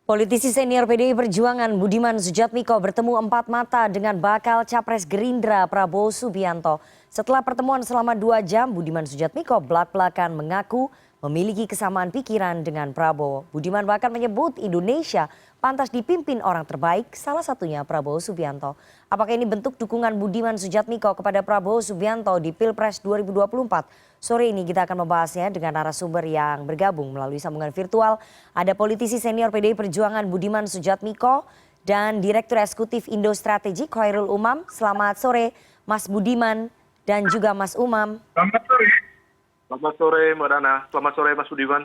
Politisi senior PDI Perjuangan Budiman Sujatmiko bertemu empat mata dengan bakal capres Gerindra Prabowo Subianto. Setelah pertemuan selama 2 jam, Budiman Sujatmiko belak-belakan mengaku memiliki kesamaan pikiran dengan Prabowo. Budiman bahkan menyebut Indonesia pantas dipimpin orang terbaik, salah satunya Prabowo Subianto. Apakah ini bentuk dukungan Budiman Sujatmiko kepada Prabowo Subianto di Pilpres 2024? Sore ini kita akan membahasnya dengan narasumber yang bergabung melalui sambungan virtual. Ada politisi senior PDI Perjuangan Budiman Sujatmiko dan Direktur Eksekutif Indo Strategik Khairul Umam. Selamat sore Mas Budiman dan juga Mas Umam. Selamat sore. Selamat sore Mbak Dana. Selamat sore Mas Budiman.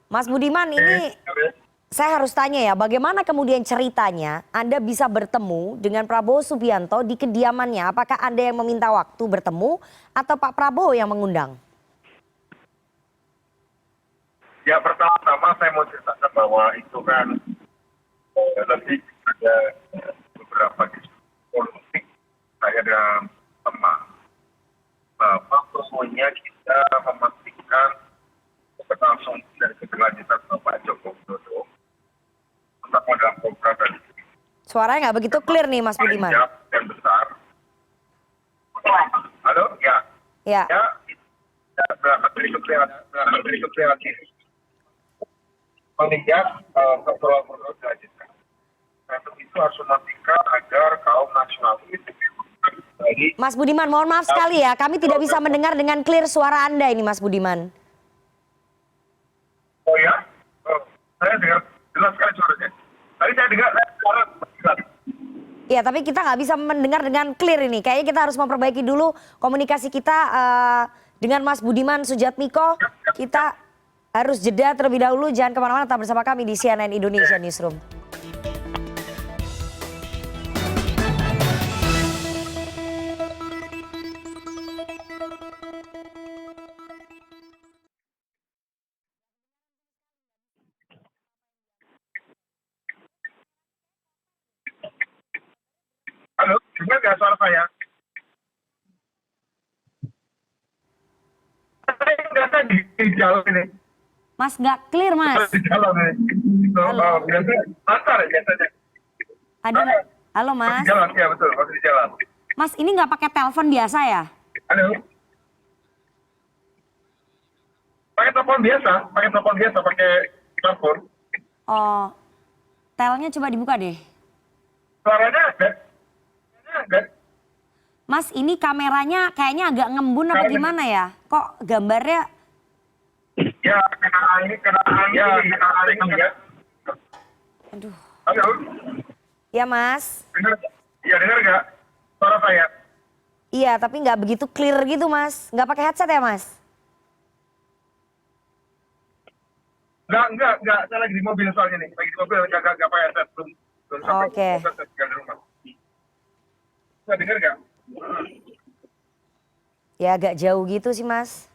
Mas Budiman, ini saya harus tanya ya, bagaimana kemudian ceritanya Anda bisa bertemu dengan Prabowo Subianto di kediamannya? Apakah Anda yang meminta waktu bertemu atau Pak Prabowo yang mengundang? Ya, pertama-tama saya mau ceritakan bahwa itu kan lebih ada beberapa diskusi politik saya dan teman. Bahwa sesungguhnya kita memastikan keberlangsungan dari keberlanjutan Bapak Joko Widodo untuk modal program dan Suaranya nggak begitu clear nih Mas Budiman. yang besar. Halo, ya. Ya. Ya, berangkat dari keprihatinan melihat program dilanjutkan. Untuk itu harus memastikan agar kaum nasionalis dari Mas Budiman, mohon maaf sekali ya, kami tidak bisa mendengar dengan clear suara Anda ini Mas Budiman. oh ya, saya dengar jelas sekali suaranya. Tadi saya dengar suara jelas. Ya, tapi kita nggak bisa mendengar dengan clear ini. Kayaknya kita harus memperbaiki dulu komunikasi kita dengan Mas Budiman Sujatmiko. Kita harus jeda terlebih dahulu. Jangan kemana-mana, tetap bersama kami di CNN Indonesia Newsroom. Halo, dengar nggak suara saya? Saya nggak di jalan ini. Mas, nggak clear Mas. Di jalan ini. Halo. Biasanya lancar ya biasanya. Ada nggak? Halo Masih Mas. di jalan, ya betul, masih di jalan. Mas, ini nggak pakai telepon biasa ya? Halo. Pakai telepon biasa, pakai telepon. Oh, telnya coba dibuka deh. Suaranya ada. Mas, ini kameranya kayaknya agak ngembun apa gimana ya? Kok gambarnya? Ya, kena angin. Ya. Aduh. Halo. Ya Mas. Dengar nggak suara saya? Iya, tapi nggak begitu clear gitu Mas. Nggak pakai headset ya Mas? Enggak. Saya lagi di mobil soalnya nih. Lagi di mobil, nggak pakai headset. Belum sampai. Oke. Saya tinggal di rumah. Bisa dengar nggak? Ya agak jauh gitu sih Mas.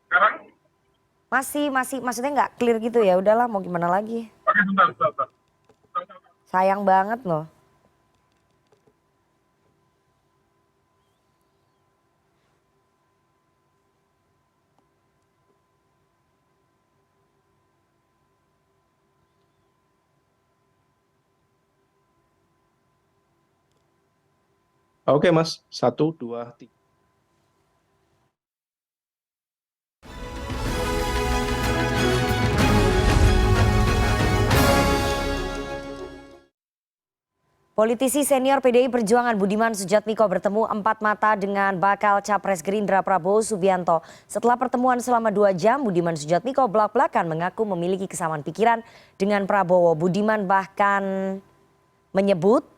Sekarang? Masih, maksudnya nggak clear gitu ya. Udahlah, mau gimana lagi? Oke, sebentar. Sayang banget loh. Oke Mas, 1, 2, 3. Politisi senior PDI Perjuangan Budiman Sujatmiko bertemu empat mata dengan bakal capres Gerindra Prabowo Subianto. Setelah pertemuan selama 2 jam, Budiman Sujatmiko belak-belakan mengaku memiliki kesamaan pikiran dengan Prabowo. Budiman bahkan menyebut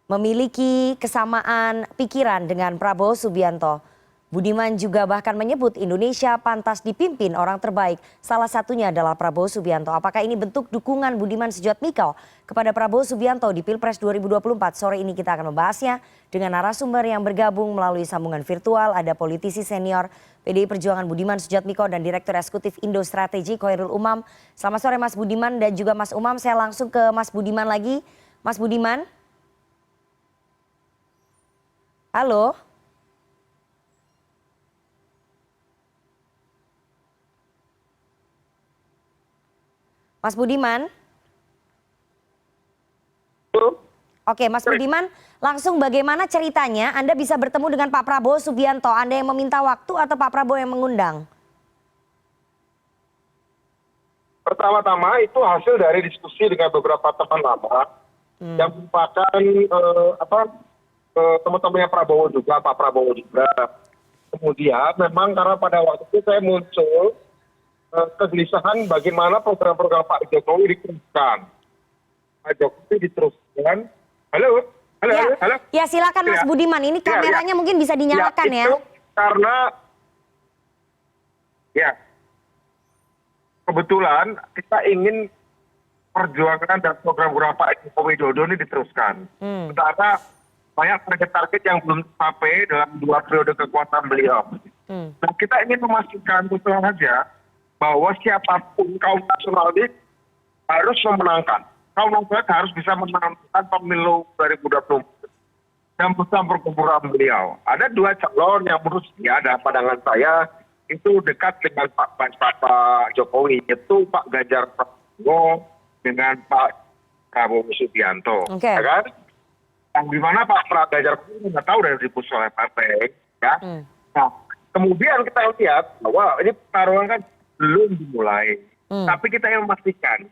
memiliki kesamaan pikiran dengan Prabowo Subianto. Budiman juga bahkan menyebut Indonesia pantas dipimpin orang terbaik. Salah satunya adalah Prabowo Subianto. Apakah ini bentuk dukungan Budiman Sujatmiko kepada Prabowo Subianto di Pilpres 2024? Sore ini kita akan membahasnya dengan narasumber yang bergabung melalui sambungan virtual. Ada politisi senior PDI Perjuangan Budiman Sujatmiko dan Direktur Eksekutif Indo Strategik Khairul Umam. Selamat sore Mas Budiman dan juga Mas Umam. Saya langsung ke Mas Budiman lagi. Mas Budiman. Halo. Mas Budiman? Oke, Mas Budiman, langsung bagaimana ceritanya Anda bisa bertemu dengan Pak Prabowo Subianto? Anda yang meminta waktu atau Pak Prabowo yang mengundang? Pertama-tama itu hasil dari diskusi dengan beberapa teman lama yang merupakan teman-temannya Prabowo juga, Pak Prabowo juga. Kemudian memang karena pada waktu itu saya muncul kegelisahan bagaimana program-program Pak Jokowi diteruskan. Pak Jokowi diteruskan. Halo, halo, Ya, halo, halo. ya silakan Mas Ya. Budiman. Ini Ya, kameranya mungkin bisa dinyalakan ya. Itu karena ya kebetulan kita ingin perjuangan dan program-program Pak Jokowi Dodo ini diteruskan. Sementara banyak target-target yang belum sampai dalam 2 periode kekuasaan beliau. Dan kita ingin memastikan betul saja bahwa siapapun kaum nasionalis harus memenangkan. Kaum nasionalis harus bisa memenangkan pemilu 2024 dan bersama perkumpulan beliau. Ada 2 calon yang menurut saya dan pandangan saya itu dekat dengan Pak Jokowi, yaitu Pak Ganjar Pranowo dengan Pak Prabowo Subianto. Oke. Ya kan? Yang dimana Pak Ganjar Pranowo nggak tahu dari diputus oleh partai. Ya. Nah, kemudian kita lihat bahwa ini pertarungan kan belum dimulai. Tapi kita ingin memastikan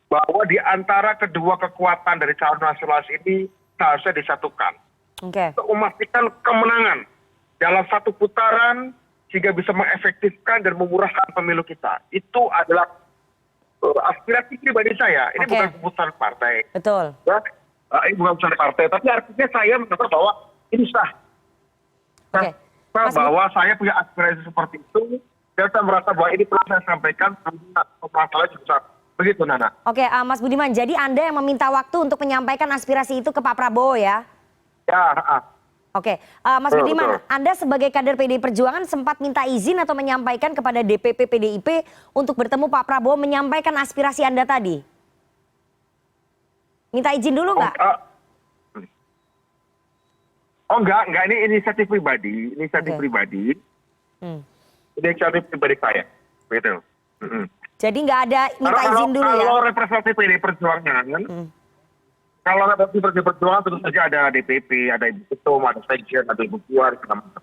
bahwa di antara kedua kekuatan dari calon nasionalis ini seharusnya disatukan. Oke. Untuk memastikan kemenangan dalam satu putaran sehingga bisa mengefektifkan dan memurahkan pemilu kita. Itu adalah aspirasi pribadi saya. Ini Oke. bukan keputusan partai. Betul. Ya, ini bukan keputusan partai. Tapi artinya saya merasa bahwa ini sah. Oke. Sah Mas bahwa saya punya aspirasi seperti itu. Dan saya merasa bahwa ini perlu saya sampaikan. Masalahnya juga begitu, Nana. Oke, Mas Budiman, jadi Anda yang meminta waktu untuk menyampaikan aspirasi itu ke Pak Prabowo ya? Ya, Oke, Mas Betul, Budiman, betul. Anda sebagai kader PDI Perjuangan sempat minta izin atau menyampaikan kepada DPP PDIP untuk bertemu Pak Prabowo menyampaikan aspirasi Anda tadi? Minta izin dulu nggak? Enggak, ini inisiatif pribadi. Inisiatif Oke. pribadi. Hmm. Inisiatif pribadi saya. Begitu. Jadi nggak ada minta izin dulu ya? Kalau representasi PDI Perjuangan, kalau representasi PDI Perjuangan tentu saja ada DPP, ada Ibu Ketum, ada Sekjen, ada Ibu Puan, segala macam.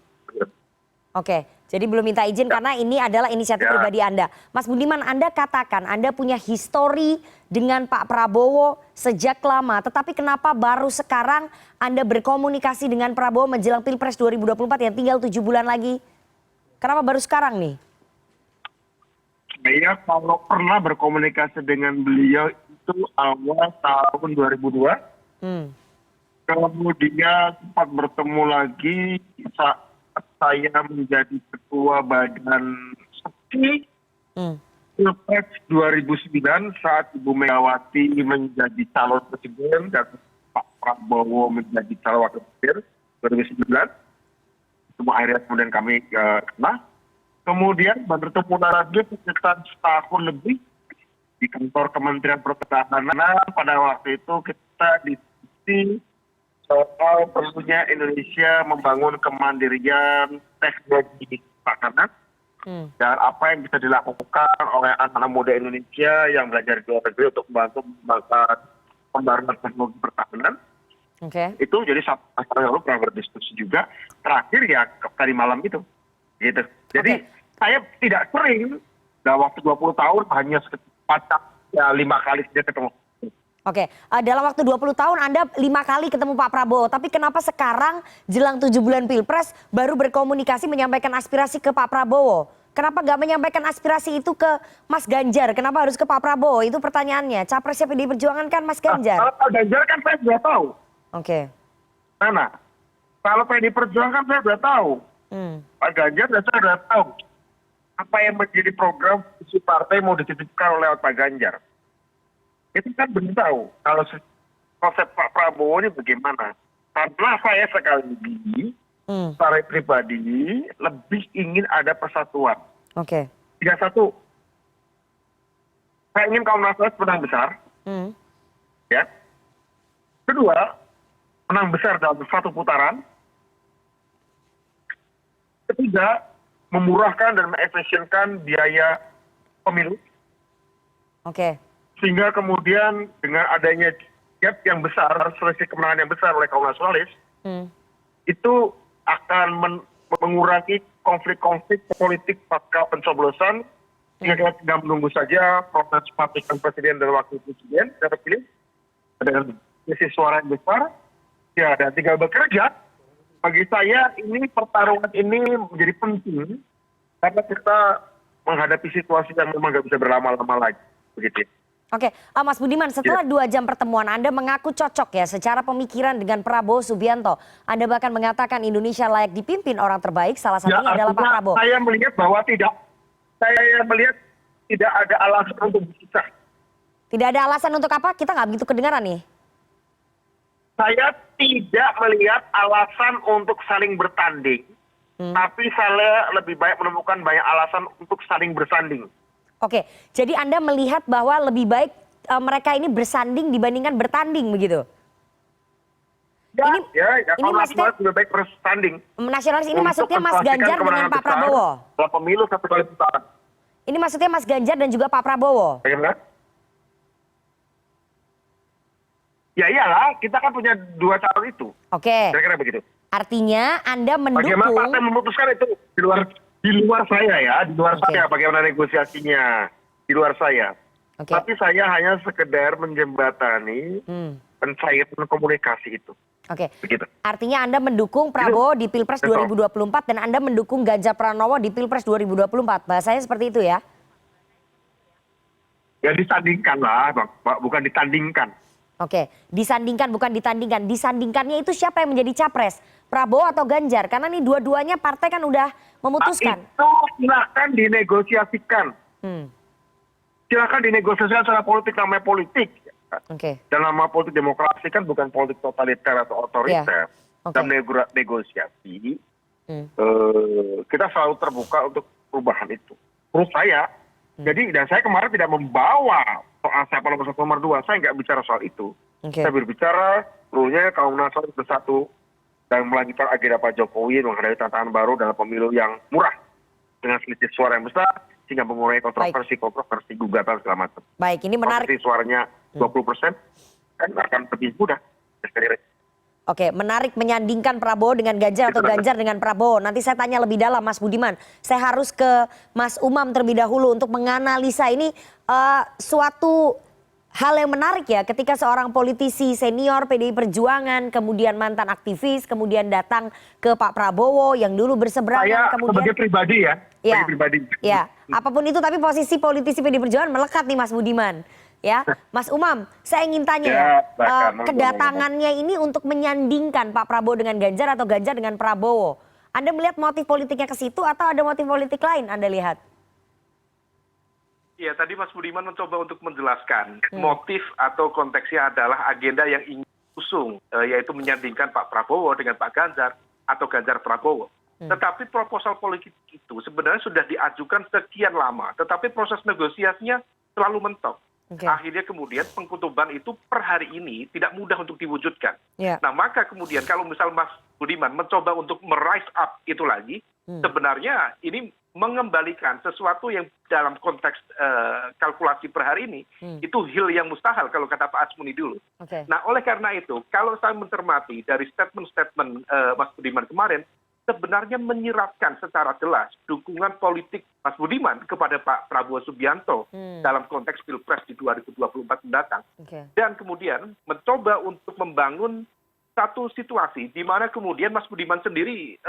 Oke, jadi belum minta izin karena ini adalah inisiatif Ya. pribadi Anda. Mas Budiman, Anda katakan Anda punya histori dengan Pak Prabowo sejak lama. Tetapi kenapa baru sekarang Anda berkomunikasi dengan Prabowo menjelang Pilpres 2024 yang tinggal 7 bulan lagi? Kenapa baru sekarang nih? Saya kalau pernah berkomunikasi dengan beliau itu awal tahun 2002. Kemudian sempat bertemu lagi saat saya menjadi ketua badan seksi Pilpres 2009 saat Ibu Megawati menjadi calon presiden dan Pak Prabowo menjadi calon wakil presiden 2009. Semua akhirnya kemudian kami kena. Kemudian bertemu lagi sekitar setahun lebih di kantor Kementerian Pertahanan. Pada waktu itu kita diskusi soal perlunya Indonesia membangun kemandirian teknologi pertahanan dan apa yang bisa dilakukan oleh anak-anak muda Indonesia yang belajar di luar negeri untuk membantu mengembangkan pembaruan teknologi pertahanan. Oke. Itu jadi satu masalah lalu pernah berdiskusi juga. Terakhir ya tadi malam itu. Gitu. Jadi saya tidak sering dalam waktu 20 tahun hanya sekitar 5 kali saja ketemu. Oke, dalam waktu 20 tahun Anda 5 kali ketemu Pak Prabowo. Tapi kenapa sekarang jelang 7 bulan Pilpres baru berkomunikasi menyampaikan aspirasi ke Pak Prabowo? Kenapa nggak menyampaikan aspirasi itu ke Mas Ganjar? Kenapa harus ke Pak Prabowo? Itu pertanyaannya. Capresnya PDI Perjuangan kan Mas Ganjar. Kalau Pak Ganjar kan saya sudah tahu. Oke. Nana, kalau PDI Perjuangan kan saya sudah tahu. Pak Ganjar saya sudah tahu. Apa yang menjadi program visi partai mau dititipkan oleh Pak Ganjar. Itu kan belum tahu. Kalau konsep Pak Prabowo ini bagaimana. Karena saya sekali lagi, secara pribadi, lebih ingin ada persatuan. Oke. 31. Saya ingin kaum nasionalis menang besar. Ya. Kedua, menang besar dalam satu putaran. Ketiga, memurahkan dan mengefisienkan biaya pemilu. Oke. Sehingga kemudian dengan adanya gap yang besar, selisih kemenangan yang besar oleh kaum nasionalis, itu akan mengurangi konflik-konflik politik pasca pencoblosan. Sehingga kita tinggal menunggu saja proses pelantikan presiden dan wakil presiden yang terpilih dengan selisih suara yang besar. Ya, dan tinggal bekerja. Bagi saya ini pertarungan ini menjadi penting karena kita menghadapi situasi yang memang nggak bisa berlama-lama lagi. Begitu. Oke, Mas Budiman, setelah 2 jam pertemuan Anda mengaku cocok ya secara pemikiran dengan Prabowo Subianto. Anda bahkan mengatakan Indonesia layak dipimpin orang terbaik, salah satunya adalah Pak Prabowo. Saya melihat bahwa saya melihat tidak ada alasan untuk berpisah. Tidak ada alasan untuk apa? Kita nggak begitu kedengaran nih. Saya tidak melihat alasan untuk saling bertanding, tapi saya lebih baik menemukan banyak alasan untuk saling bersanding. Oke, jadi Anda melihat bahwa lebih baik mereka ini bersanding dibandingkan bertanding begitu? Ya, ini kalau maksudnya nasionalis lebih baik bersanding. Nasionalis ini Untuk maksudnya Mas memastikan Ganjar dengan kemenangan Pak besar Prabowo? dalam pemilu 1 kali putaran. Ini maksudnya Mas Ganjar dan juga Pak Prabowo? Bagaimana? Ya iyalah, kita kan punya 2 calon itu. Oke, Kira-kira begitu. artinya Anda Bagaimana mendukung... partai memutuskan itu di luar saya ya, di luar Oke. saya bagaimana negosiasinya, di luar saya. Oke. Tapi saya hanya sekedar menjembatani pencairan komunikasi itu. Oke, Begitu. artinya Anda mendukung Prabowo di Pilpres Betul. 2024 dan Anda mendukung Ganjar Pranowo di Pilpres 2024. Bahasanya seperti itu ya? Ya disandingkan lah, Pak, bukan ditandingkan. Oke, disandingkan bukan ditandingkan. Disandingkannya itu siapa yang menjadi capres? Prabowo atau Ganjar? Karena nih dua-duanya partai kan udah memutuskan. Itu silahkan dinegosiasikan. Silahkan dinegosiasikan secara politik, namanya politik. Oke. Dan nama politik demokrasi kan bukan politik totaliter atau otoriter. Iya. Oke. Dalam negosiasi, kita selalu terbuka untuk perubahan itu. Menurut saya, jadi dan saya kemarin tidak membawa soal siapa nomor 1 nomor 2, saya nggak bicara soal itu. Oke. Saya berbicara perlunya kaum nasionalis bersatu dan melanjutkan agenda Pak Jokowi menghadapi tantangan baru dalam pemilu yang murah dengan selisih suara yang besar sehingga mengurangi kontroversi gugatan segala macam. Baik, ini menarik. Seperti suaranya 20% kan akan lebih mudah. Oke, menarik menyandingkan Prabowo dengan Ganjar atau Ganjar dengan Prabowo. Nanti saya tanya lebih dalam Mas Budiman. Saya harus ke Mas Umam terlebih dahulu untuk menganalisa ini suatu hal yang menarik ya ketika seorang politisi senior PDI Perjuangan, kemudian mantan aktivis, kemudian datang ke Pak Prabowo yang dulu berseberangan. Saya kemudian sebagai pribadi ya, ya, sebagai pribadi. ya, apapun itu tapi posisi politisi PDI Perjuangan melekat nih Mas Budiman. Ya, Mas Umam, saya ingin tanya ya, kedatangannya ini untuk menyandingkan Pak Prabowo dengan Ganjar atau Ganjar dengan Prabowo. Anda melihat motif politiknya ke situ atau ada motif politik lain Anda lihat? Ya, tadi Mas Budiman mencoba untuk menjelaskan motif atau konteksnya adalah agenda yang ingin usung, yaitu menyandingkan Pak Prabowo dengan Pak Ganjar atau Ganjar Prabowo. Tetapi proposal politik itu sebenarnya sudah diajukan sekian lama, tetapi proses negosiasinya selalu mentok. Oke. Akhirnya kemudian pengkutuban itu per hari ini tidak mudah untuk diwujudkan. Ya. Nah maka kemudian kalau misal Mas Budiman mencoba untuk merise up itu lagi, sebenarnya ini mengembalikan sesuatu yang dalam konteks kalkulasi per hari ini, itu hil yang mustahil kalau kata Pak Asmuni dulu. Oke. Nah oleh karena itu, kalau saya mencermati dari statement-statement Mas Budiman kemarin, sebenarnya menyiratkan secara jelas dukungan politik Mas Budiman kepada Pak Prabowo Subianto dalam konteks Pilpres di 2024 mendatang. Oke. Dan kemudian mencoba untuk membangun satu situasi di mana kemudian Mas Budiman sendiri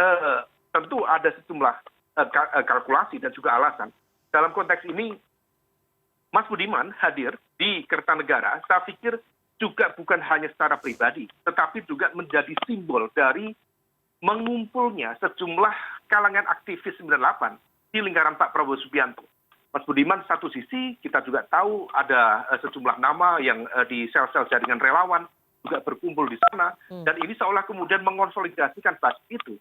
tentu ada sejumlah kalkulasi dan juga alasan. Dalam konteks ini, Mas Budiman hadir di Kertanegara, saya pikir juga bukan hanya secara pribadi, tetapi juga menjadi simbol dari mengumpulnya sejumlah kalangan aktivis 98 di lingkaran Pak Prabowo Subianto. Mas Budiman satu sisi kita juga tahu ada sejumlah nama yang di sel-sel jaringan relawan juga berkumpul di sana dan ini seolah kemudian mengonsolidasikan basis itu.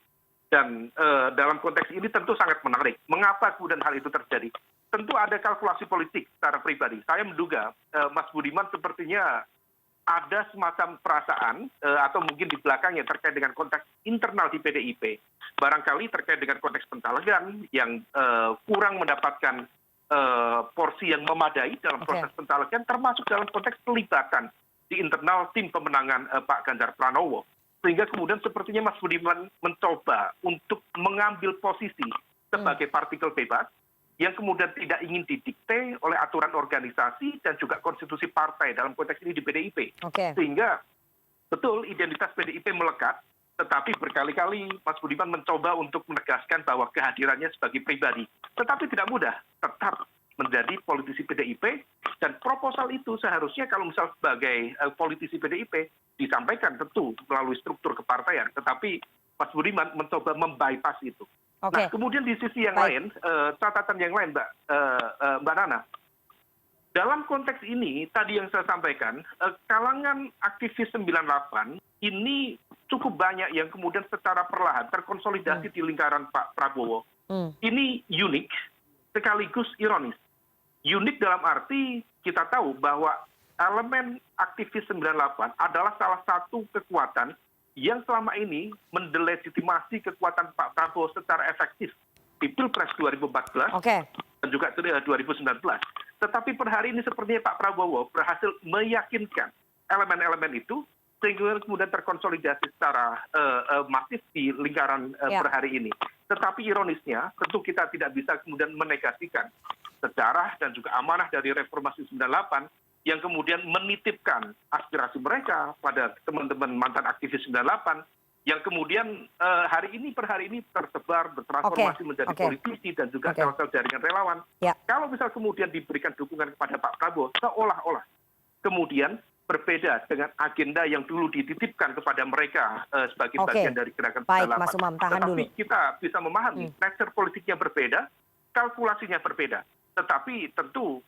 Dan dalam konteks ini tentu sangat menarik. Mengapa kemudian hal itu terjadi? Tentu ada kalkulasi politik secara pribadi. Saya menduga Mas Budiman sepertinya ada semacam perasaan atau mungkin di belakangnya terkait dengan konteks internal di PDIP. Barangkali terkait dengan konteks pencalegan yang kurang mendapatkan porsi yang memadai dalam proses pencalegan, termasuk dalam konteks pelibatan di internal tim pemenangan Pak Ganjar Pranowo. Sehingga kemudian sepertinya Mas Budiman mencoba untuk mengambil posisi sebagai partikel bebas yang kemudian tidak ingin didikte oleh aturan organisasi dan juga konstitusi partai dalam konteks ini di PDIP. Sehingga betul identitas PDIP melekat, tetapi berkali-kali Mas Budiman mencoba untuk menegaskan bahwa kehadirannya sebagai pribadi. Tetapi tidak mudah, tetap menjadi politisi PDIP, dan proposal itu seharusnya kalau misal sebagai politisi PDIP disampaikan tentu melalui struktur kepartaian, tetapi Mas Budiman mencoba membypass itu. Nah, kemudian di sisi yang lain, catatan yang lain Mbak Nana, dalam konteks ini tadi yang saya sampaikan, kalangan aktivis 98 ini cukup banyak yang kemudian secara perlahan terkonsolidasi di lingkaran Pak Prabowo. Ini unik sekaligus ironis. Unik dalam arti kita tahu bahwa elemen aktivis 98 adalah salah satu kekuatan yang selama ini mendelegitimasi kekuatan Pak Prabowo secara efektif di Pilpres 2014 dan juga 2019. Tetapi per hari ini sepertinya Pak Prabowo berhasil meyakinkan elemen-elemen itu sehingga kemudian terkonsolidasi secara masif di lingkaran per hari ini. Tetapi ironisnya tentu kita tidak bisa kemudian menegasikan sejarah dan juga amanah dari reformasi 98 yang kemudian menitipkan aspirasi mereka pada teman-teman mantan aktivis 98 yang kemudian hari ini per hari ini tersebar bertransformasi menjadi politisi dan juga sel-sel jaringan relawan. Kalau misal kemudian diberikan dukungan kepada Pak Prabowo, seolah-olah kemudian berbeda dengan agenda yang dulu dititipkan kepada mereka sebagai bagian dari gerakan 98. Tetapi kita bisa memahami nature politiknya berbeda, kalkulasinya berbeda. Tetapi tentu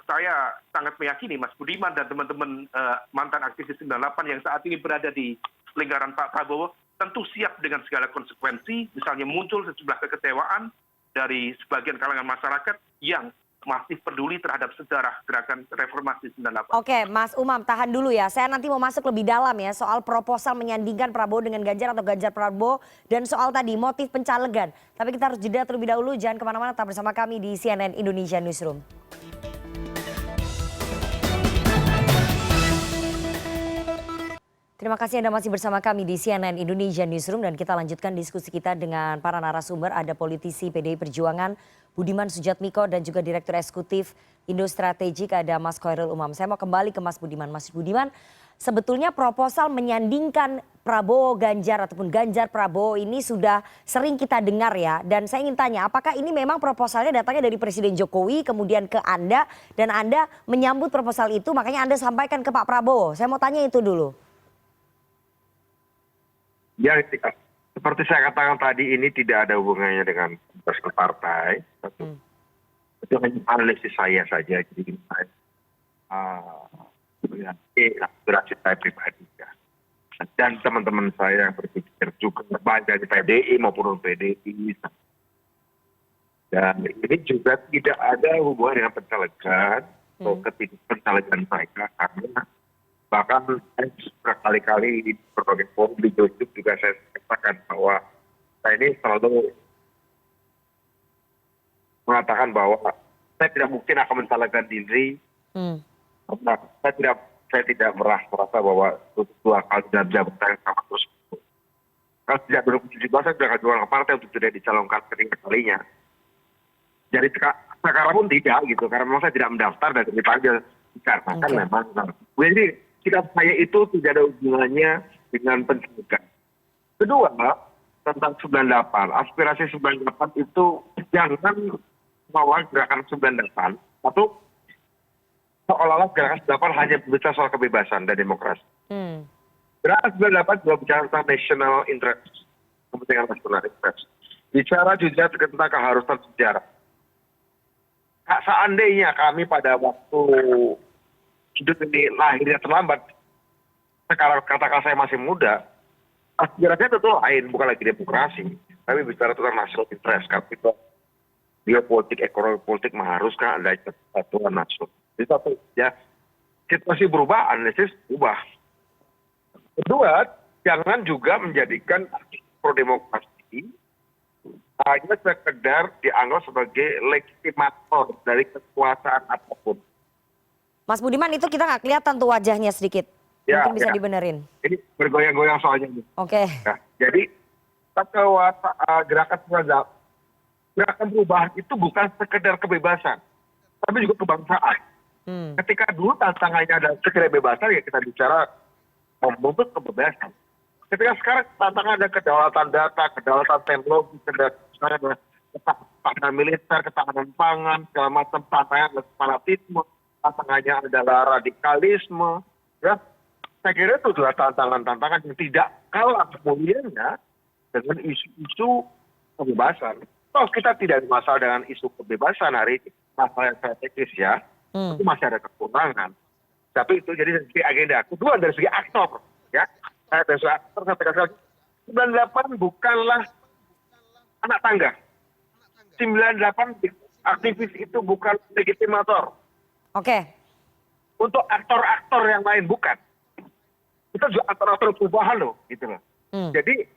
saya sangat meyakini Mas Budiman dan teman-teman mantan aktivis 98 yang saat ini berada di lingkaran Pak Prabowo tentu siap dengan segala konsekuensi, misalnya muncul sejumlah kekecewaan dari sebagian kalangan masyarakat yang masih peduli terhadap sejarah gerakan reformasi 98. Oke, Mas Umam, tahan dulu ya. Saya nanti mau masuk lebih dalam ya soal proposal menyandingkan Prabowo dengan Ganjar atau Ganjar Prabowo dan soal tadi motif pencalegan. Tapi kita harus jeda terlebih dahulu, jangan kemana-mana, tetap bersama kami di CNN Indonesia Newsroom. Terima kasih Anda masih bersama kami di CNN Indonesia Newsroom dan kita lanjutkan diskusi kita dengan para narasumber. Ada politisi PDI Perjuangan Budiman Sujatmiko dan juga Direktur Eksekutif Indo Strategik ada Mas Khairul Umam. Saya mau kembali ke Mas Budiman. Mas Budiman, sebetulnya proposal menyandingkan Prabowo Ganjar ataupun Ganjar Prabowo ini sudah sering kita dengar ya. Dan saya ingin tanya, apakah ini memang proposalnya datangnya dari Presiden Jokowi kemudian ke Anda dan Anda menyambut proposal itu makanya Anda sampaikan ke Pak Prabowo? Saya mau tanya itu dulu. Ya, seperti saya katakan tadi, ini tidak ada hubungannya dengan tugas partai. Itu hanya analisis saya saja. Jadi aspirasi saya pribadi. Ya. Dan teman-teman saya yang berpikir juga baik dari PDI maupun PDI. Dan ini juga tidak ada hubungan dengan pencalegan atau ketidak-pencalegan mereka. Karena bahkan berkali-kali di berbagai forum di YouTube juga saya katakan bahwa saya ini selalu mengatakan bahwa saya tidak mungkin akan mencalonkan diri. Saya tidak merasa bahwa dua kali dalam jabatan yang sama terus. Kalau sejak 2017 saya sudah jual ke partai untuk tidak dicalonkan ketiga kalinya. Jadi sekarang pun tidak gitu, karena memang saya tidak mendaftar dan dipanggil dikarenakan memang. Jadi sikap saya itu tidak ada hubungannya dengan pencalegan. Kedua, tentang 98, aspirasi 98 itu jangan bawa gerakan 98. Satu, seolah-olah gerakan 98 hanya berbicara soal kebebasan dan demokrasi. Gerakan 98 juga bicara tentang national interest, kepentingan national interest. Bicara juga tentang keharusan sejarah. Seandainya kami pada waktu hidup ini lahirnya terlambat, sekarang katakan saya masih muda, aspirasinya tentu lain, bukan lagi demokrasi, tapi bicara tentang national interest. Kalau geopolitik, ekonomi politik mengharuskan ada kesatuan nasional. Jadi satu ya, situasi berubah, analisis berubah. Kedua, jangan juga menjadikan pro demokrasi hanya sekedar dianggap sebagai legitimator dari kekuasaan apapun. Mas Budiman, itu kita nggak kelihatan tuh wajahnya sedikit. Ya, Mungkin bisa ya. dibenerin. Ini bergoyang-goyang soalnya. Oke. Nah, jadi gerakan perubahan itu bukan sekedar kebebasan, tapi juga kebangsaan. Ketika dulu tantangannya ada sekedar kebebasan, ya kita bicara membentuk kebebasan. Ketika sekarang tantangan ada kedaulatan data, kedaulatan teknologi, ketahanan militer, ketahanan pangan, segala macam tantangan adalah separatisme, tantangannya adalah radikalisme. Ya, saya kira itu adalah tantangan-tantangan yang tidak kalah kemudiannya dengan isu-isu kebebasan. Kalau kita tidak ada masalah dengan isu kebebasan hari ini, masalah yang strategis ya, itu masih ada kekurangan. Tapi itu jadi dari segi agenda. Kedua dari segi aktor, ya. Saya dari segi aktor saya tegaskan lagi, 98 bukanlah anak tangga. 98 aktivis itu bukan legitimator. Oke. Untuk aktor-aktor yang lain bukan. Kita juga aktor-aktor perubahan loh, gitu loh. Jadi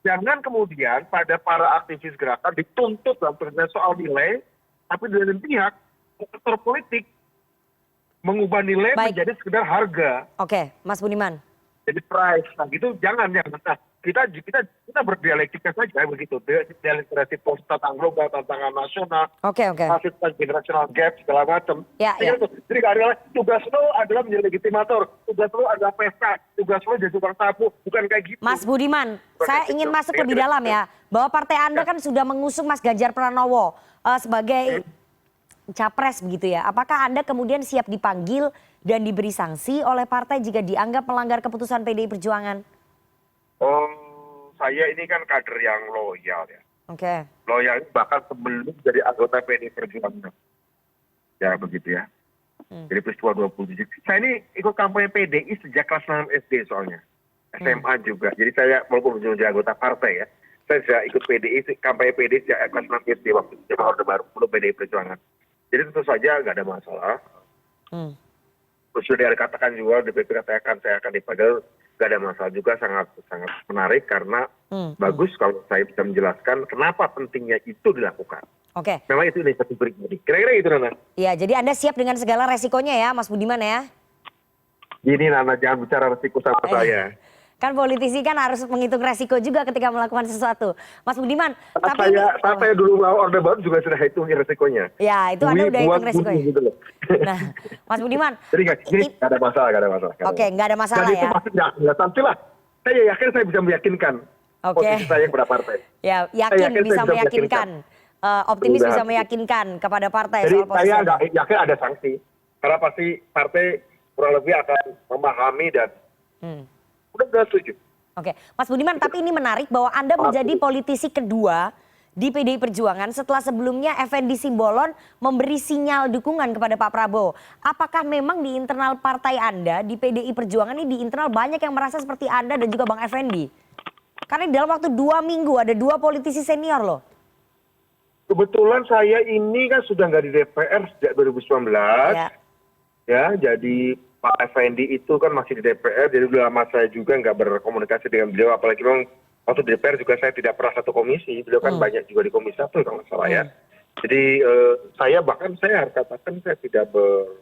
jangan kemudian pada para aktivis gerakan dituntut dalam soal nilai, tapi dari pihak aktor politik mengubah nilai menjadi sekedar harga. Oke, Mas Budiman. Jadi price, nah gitu jangan. Nah, kita berdialektika saja begitu. Dialektika tentang global, tantangan nasional, Oke. fasilitas generational gap segala macam. Ya. Jadi adalah tugas lo adalah menjadi legitimator, tugas lo adalah pesta, tugas lo jadi tukang sapu, bukan kayak gitu. Mas Budiman, saya ingin masuk lebih dalam ya, bahwa partai Anda kan sudah mengusung Mas Ganjar Pranowo sebagai capres begitu ya. Apakah Anda kemudian siap dipanggil dan diberi sanksi oleh partai jika dianggap melanggar keputusan PDI Perjuangan? Saya ini kan kader yang loyal ya. Oke. Loyal bahkan sebelum jadi anggota PDI Perjuangan. Ya begitu ya. Jadi peristiwa 27. Saya ini ikut kampanye PDI sejak kelas 6 SD soalnya. SMA juga. Jadi saya walaupun belum jadi anggota partai ya. Saya sudah ikut PDI, kampanye PDI sejak kelas 6 SD waktu itu Orde Baru, belum PDI Perjuangan. Jadi tentu saja nggak ada masalah. Sudah dikatakan juga, DPP katakan saya akan dipanggil, nggak ada masalah juga, sangat menarik karena bagus kalau saya bisa menjelaskan kenapa pentingnya itu dilakukan. Oke. Memang itu inisiatif pribadi. Kira-kira gitu Nana. Ya, jadi Anda siap dengan segala resikonya ya, Mas Budiman ya? Gini Nana, jangan bicara resiko sama saya. Kan politisi kan harus menghitung resiko juga ketika melakukan sesuatu. Mas Budiman, saat saya dulu mau Orde Baru juga sudah hitung resikonya. Ya, itu Anda udah hitung resikonya. Gitu loh. Nah, Mas Budiman. Jadi nggak ada masalah, Oke, nggak ada masalah ya. Itu pasti nggak tampil lah. Saya yakin saya bisa meyakinkan posisi saya kepada partai. Ya, yakin bisa meyakinkan. Optimis bisa meyakinkan kepada partai soal posisi. Jadi saya nggak yakin ada sanksi. Karena pasti partai kurang lebih akan memahami dan udah setuju. Oke, Mas Budiman, tapi ini menarik bahwa Anda menjadi politisi kedua di PDI Perjuangan setelah sebelumnya Effendi Simbolon memberi sinyal dukungan kepada Pak Prabowo. Apakah memang di internal partai Anda, di PDI Perjuangan ini di internal banyak yang merasa seperti Anda dan juga Bang Effendi? Karena dalam waktu 2 minggu ada 2 politisi senior loh. Kebetulan saya ini kan sudah nggak di DPR sejak 2019. Ya, jadi Pak Effendi itu kan masih di DPR, jadi udah lama saya juga nggak berkomunikasi dengan beliau, apalagi memang waktu di DPR juga saya tidak pernah satu komisi, beliau kan banyak juga di komisi 1 kalau nggak salah ya. Jadi saya harus katakan saya tidak dalam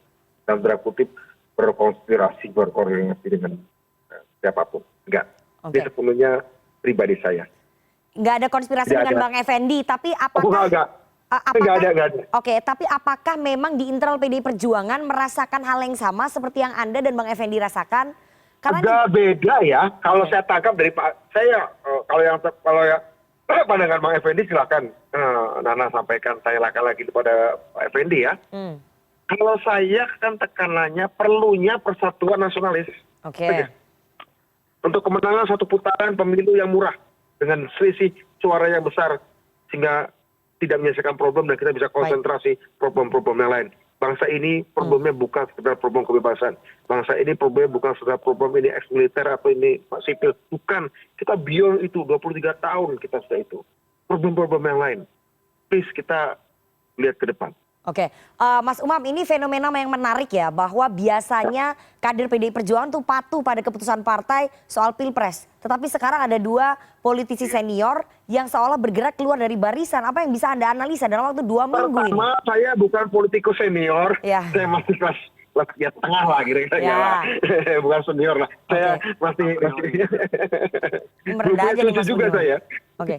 tanda kutip berkonspirasi, berkoordinasi dengan siapapun, enggak. Ini sepenuhnya pribadi saya. Nggak ada konspirasi dengan Bang Effendi, tapi apakah... Nggak ada. Oke, tapi apakah memang di internal PDI Perjuangan merasakan hal yang sama seperti yang Anda dan Bang Effendi rasakan? Agak beda ya. Kalau saya tangkap dari Pak, saya kalau yang pandangan Bang Effendi silakan Nana sampaikan, saya lagi kepada Pak Effendi ya. Kalau saya kan tekanannya perlunya persatuan nasionalis. Oke. Untuk kemenangan satu putaran pemilu yang murah dengan selisih suara yang besar sehingga tidak menyelesaikan problem dan kita bisa konsentrasi problem-problem yang lain. Bangsa ini problemnya bukan sekedar problem kebebasan. Bangsa ini problemnya bukan sekedar problem ini ex-militer atau ini sipil. Bukan. Kita beyond itu, 23 tahun kita sudah itu. Problem-problem yang lain. Please kita lihat ke depan. Oke, Mas Umam, ini fenomena yang menarik ya, bahwa biasanya kader PDI Perjuangan tuh patuh pada keputusan partai soal pilpres. Tetapi sekarang ada dua politisi senior yang seolah bergerak keluar dari barisan. Apa yang bisa Anda analisa dalam waktu 2 minggu ini? Pertama, saya bukan politikus senior, Ya. saya masih kelas ya tengah lah kira-kira Ya. lah. Bukan senior lah. Saya masih Merendah aja nih, Mas juga Budiman. saya. Oke,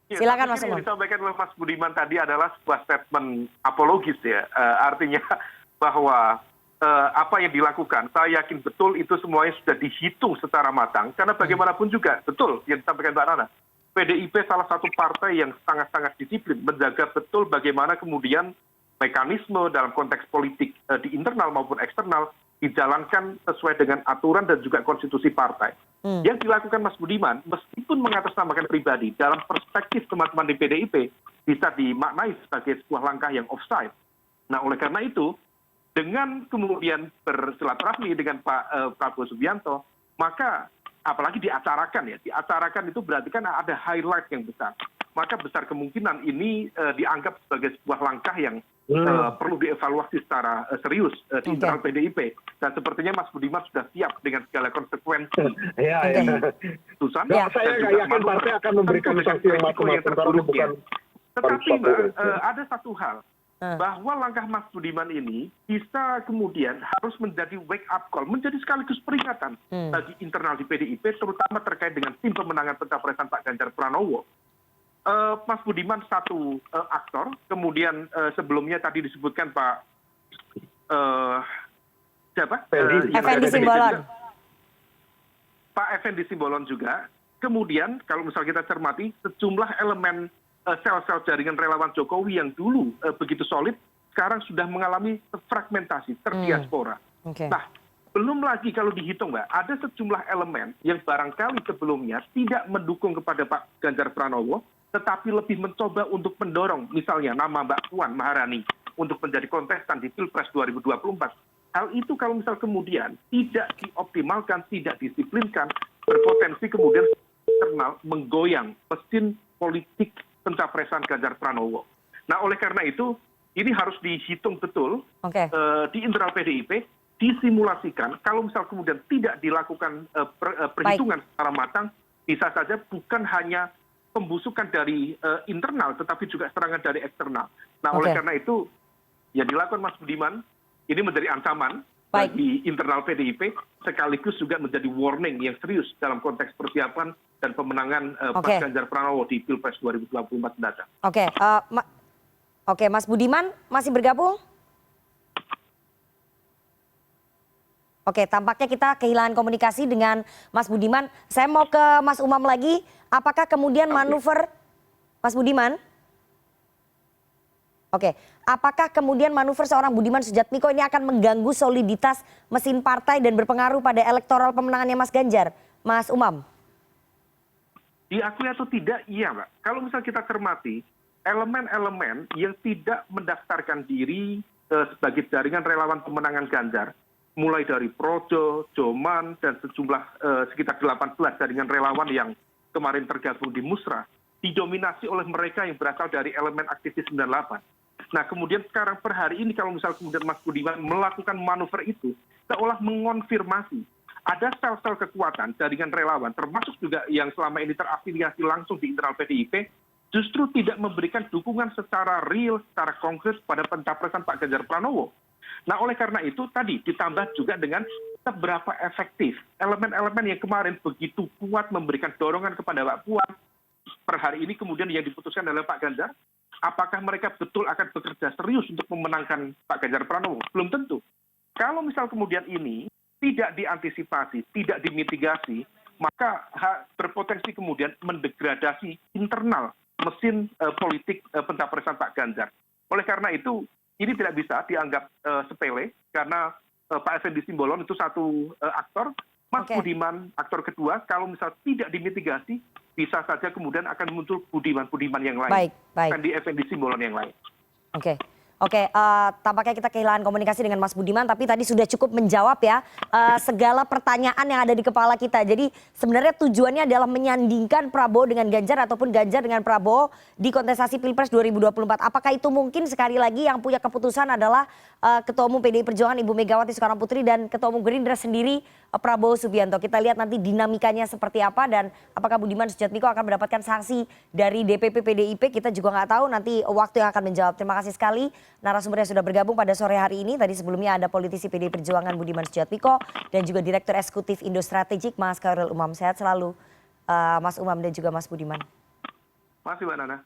Ya, silakan saya Mas pikir Umam. yang disampaikan oleh Mas Budiman tadi adalah sebuah statement apologis ya. Artinya bahwa apa yang dilakukan, saya yakin betul itu semuanya sudah dihitung secara matang. Karena bagaimanapun juga, betul yang disampaikan Mbak Nana, PDIP salah satu partai yang sangat-sangat disiplin, menjaga betul bagaimana kemudian mekanisme dalam konteks politik di internal maupun eksternal dijalankan sesuai dengan aturan dan juga konstitusi partai. Yang dilakukan Mas Budiman, meskipun mengatasnamakan pribadi, dalam perspektif teman-teman di PDIP, bisa dimaknai sebagai sebuah langkah yang offside. Nah, oleh karena itu, dengan kemudian bersilaturahmi dengan Pak Prabowo Subianto, maka apalagi diacarakan ya, diacarakan itu berarti kan ada highlight yang besar. Maka besar kemungkinan ini dianggap sebagai sebuah langkah yang perlu dievaluasi secara serius di internal PDIP. Dan sepertinya Mas Budiman sudah siap dengan segala konsekuensi keputusan. Ya, saya nggak yakin partai akan memberikan sanksi yang macam-macam karena bukan. Tetapi Mbak, ada satu hal, bahwa langkah Mas Budiman ini bisa kemudian harus menjadi wake up call, menjadi sekaligus peringatan bagi internal di PDIP, terutama terkait dengan tim pemenangan pencapresan Pak Ganjar Pranowo. Mas Budiman satu aktor, kemudian sebelumnya tadi disebutkan Pak siapa? Effendi Simbolon. Pak Effendi Simbolon juga. Kemudian kalau misal kita cermati sejumlah elemen sel-sel jaringan relawan Jokowi yang dulu begitu solid, sekarang sudah mengalami fragmentasi, terdiaspora. Nah, belum lagi kalau dihitung Mbak, ada sejumlah elemen yang barangkali sebelumnya tidak mendukung kepada Pak Ganjar Pranowo, tetapi lebih mencoba untuk mendorong misalnya nama Mbak Puan Maharani untuk menjadi kontestan di Pilpres 2024. Hal itu kalau misal kemudian tidak dioptimalkan, tidak disiplinkan, berpotensi kemudian internal menggoyang mesin politik pencapresan Ganjar Pranowo. Nah, oleh karena itu, ini harus dihitung betul di internal PDIP, disimulasikan. Kalau misal kemudian tidak dilakukan perhitungan secara matang, bisa saja bukan hanya pembusukan dari internal, tetapi juga serangan dari eksternal. Nah, oleh karena itu, yang dilakukan Mas Budiman, ini menjadi ancaman bagi internal PDIP, sekaligus juga menjadi warning yang serius dalam konteks persiapan dan pemenangan Pak Ganjar Pranowo di Pilpres 2024 mendatang. Oke, Mas Budiman masih bergabung? Oke, tampaknya kita kehilangan komunikasi dengan Mas Budiman. Saya mau ke Mas Umam lagi. Apakah kemudian manuver Mas Budiman? Oke, apakah kemudian manuver seorang Budiman Sujatmiko ini akan mengganggu soliditas mesin partai dan berpengaruh pada elektoral pemenangannya Mas Ganjar? Mas Umam? Diakui atau tidak, iya Mbak. Kalau misal kita cermati, elemen-elemen yang tidak mendaftarkan diri sebagai jaringan relawan pemenangan Ganjar, mulai dari Projo, Joman, dan sejumlah sekitar 18 jaringan relawan yang kemarin tergabung di Musra, didominasi oleh mereka yang berasal dari elemen aktivis 98. Nah, kemudian sekarang per hari ini kalau misal kemudian Mas Budiman melakukan manuver itu, seolah mengonfirmasi ada sel-sel kekuatan jaringan relawan, termasuk juga yang selama ini terafiliasi langsung di internal PDIP, justru tidak memberikan dukungan secara real, secara konkret pada pencapresan Pak Ganjar Pranowo. Nah, oleh karena itu tadi ditambah juga dengan seberapa efektif elemen-elemen yang kemarin begitu kuat memberikan dorongan kepada Mbak Puan, per hari ini kemudian yang diputuskan oleh Pak Ganjar, apakah mereka betul akan bekerja serius untuk memenangkan Pak Ganjar Pranowo? Belum tentu. Kalau misal kemudian ini tidak diantisipasi, tidak dimitigasi, maka berpotensi kemudian mendegradasi internal mesin politik pencapresan Pak Ganjar. Oleh karena itu, ini tidak bisa dianggap sepele, karena Pak Effendi Simbolon itu satu aktor, Mas Budiman aktor kedua, kalau misal tidak dimitigasi, bisa saja kemudian akan muncul Budiman-Budiman yang lain. Effendi Simbolon yang lain. Oke. Oke, tampaknya kita kehilangan komunikasi dengan Mas Budiman, tapi tadi sudah cukup menjawab ya segala pertanyaan yang ada di kepala kita. Jadi sebenarnya tujuannya adalah menyandingkan Prabowo dengan Ganjar ataupun Ganjar dengan Prabowo di kontestasi Pilpres 2024. Apakah itu mungkin? Sekali lagi yang punya keputusan adalah Ketua Umum PDI Perjuangan Ibu Megawati Soekarno Putri dan Ketua Umum Gerindra sendiri Prabowo Subianto. Kita lihat nanti dinamikanya seperti apa dan apakah Budiman Sujatmiko akan mendapatkan sanksi dari DPP PDIP. Kita juga nggak tahu, nanti waktu yang akan menjawab. Terima kasih sekali narasumber yang sudah bergabung pada sore hari ini. Tadi sebelumnya ada politisi PDI Perjuangan Budiman Sujatmiko dan juga Direktur Eksekutif Indo Strategik Mas Khairul Umam. Sehat selalu Mas Umam dan juga Mas Budiman. Terima kasih Mbak Nana.